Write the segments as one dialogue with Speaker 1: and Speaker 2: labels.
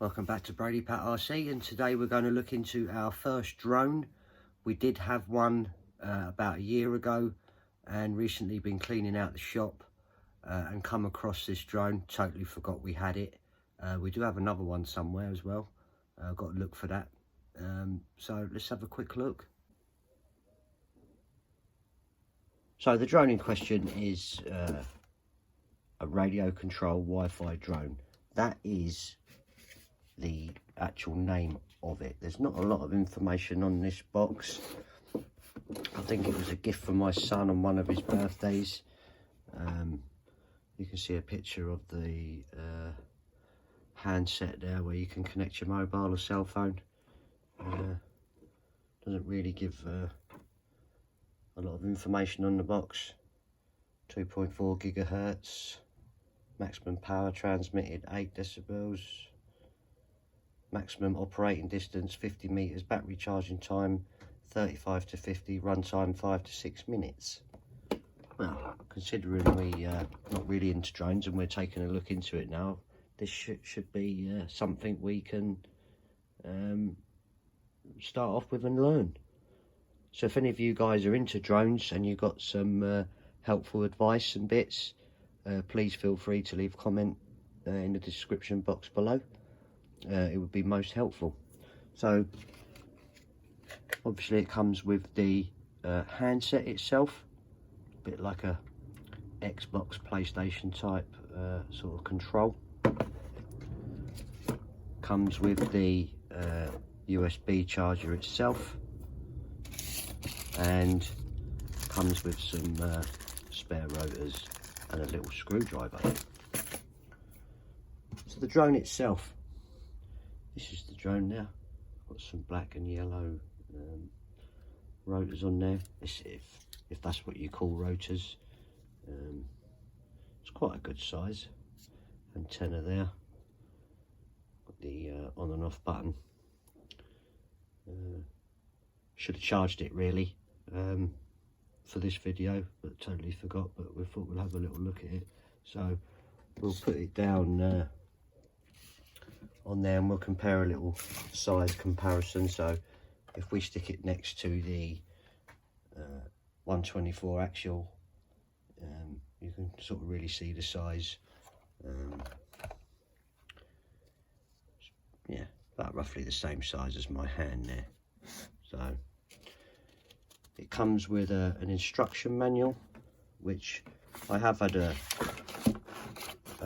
Speaker 1: Welcome back to Bradypat RC, and today we're going to look into our first drone. We did have one about a year ago and recently been cleaning out the shop and come across this drone. Totally forgot we had it. We do have another one somewhere as well. Got to look for that. So let's have a quick look. So the drone in question is a radio control Wi-Fi drone. That is the actual name of it. There's not a lot of information on this box. I think it was a gift from my son on one of his birthdays. You can see a picture of the handset there where you can connect your mobile or cell phone. Doesn't really give a lot of information on the box. 2.4 gigahertz, maximum power transmitted 8 decibels, maximum operating distance 50 meters, battery charging time 35 to 50, run time 5 to 6 minutes. Well, considering we not really into drones and we're taking a look into it now, this should be something we can start off with and learn. So if any of you guys are into drones and you've got some helpful advice and bits, please feel free to leave a comment in the description box below. It would be most helpful. So obviously it comes with the handset itself, a bit like a Xbox, PlayStation type sort of control. Comes with the USB charger itself, and comes with some spare rotors and a little screwdriver. So the drone itself, this is the drone now. Got some black and yellow rotors on there, if that's what you call rotors. It's quite a good size. Antenna there. Got the on and off button. Should have charged it really for this video, but totally forgot. But we thought we'll have a little look at it, so we'll put it down on there and we'll compare a little size comparison. So if we stick it next to the 124 axial, you can sort of really see the size. Yeah, about roughly the same size as my hand there. So it comes with an instruction manual, which I have had a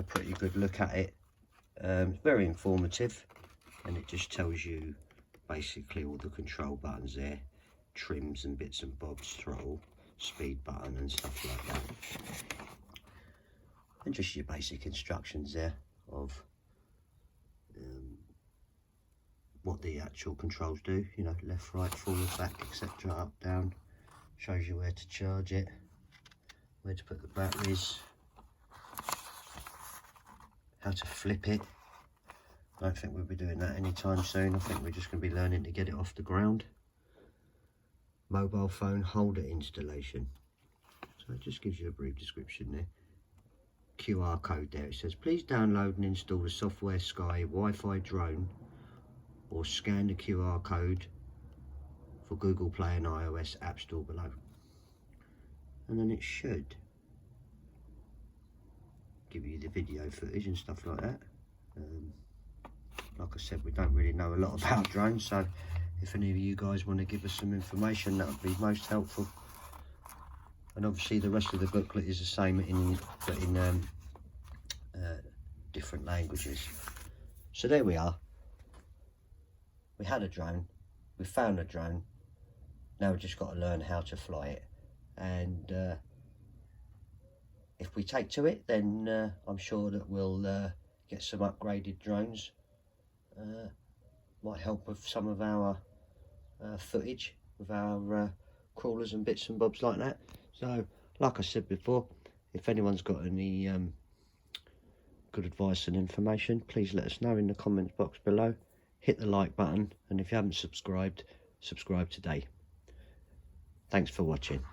Speaker 1: pretty good look at it. It's very informative, and it just tells you basically all the control buttons there, trims and bits and bobs, throttle, speed button and stuff like that, and just your basic instructions there of what the actual controls do, you know, left, right, forward, back, etc., up, down. Shows you where to charge it, where to put the batteries, how to flip it. I don't think we'll be doing that anytime soon. I think we're just going to be learning to get it off the ground. Mobile phone holder installation. So it just gives you a brief description there. QR code there. It says, please download and install the Software Sky Wi-Fi drone, or scan the QR code for Google Play and iOS App Store below. And then it should give you the video footage and stuff like that. Like I said, we don't really know a lot about drones, so if any of you guys want to give us some information, that would be most helpful. And obviously the rest of the booklet is the same but in different languages. So there we are. We had a drone, we found a drone, now we've just got to learn how to fly it. And if we take to it, then I'm sure that we'll get some upgraded drones. Might help with some of our footage with our crawlers and bits and bobs like that. So like I said before, if anyone's got any good advice and information, please let us know in the comments box below. Hit the like button, and if you haven't subscribed, subscribe today. Thanks for watching.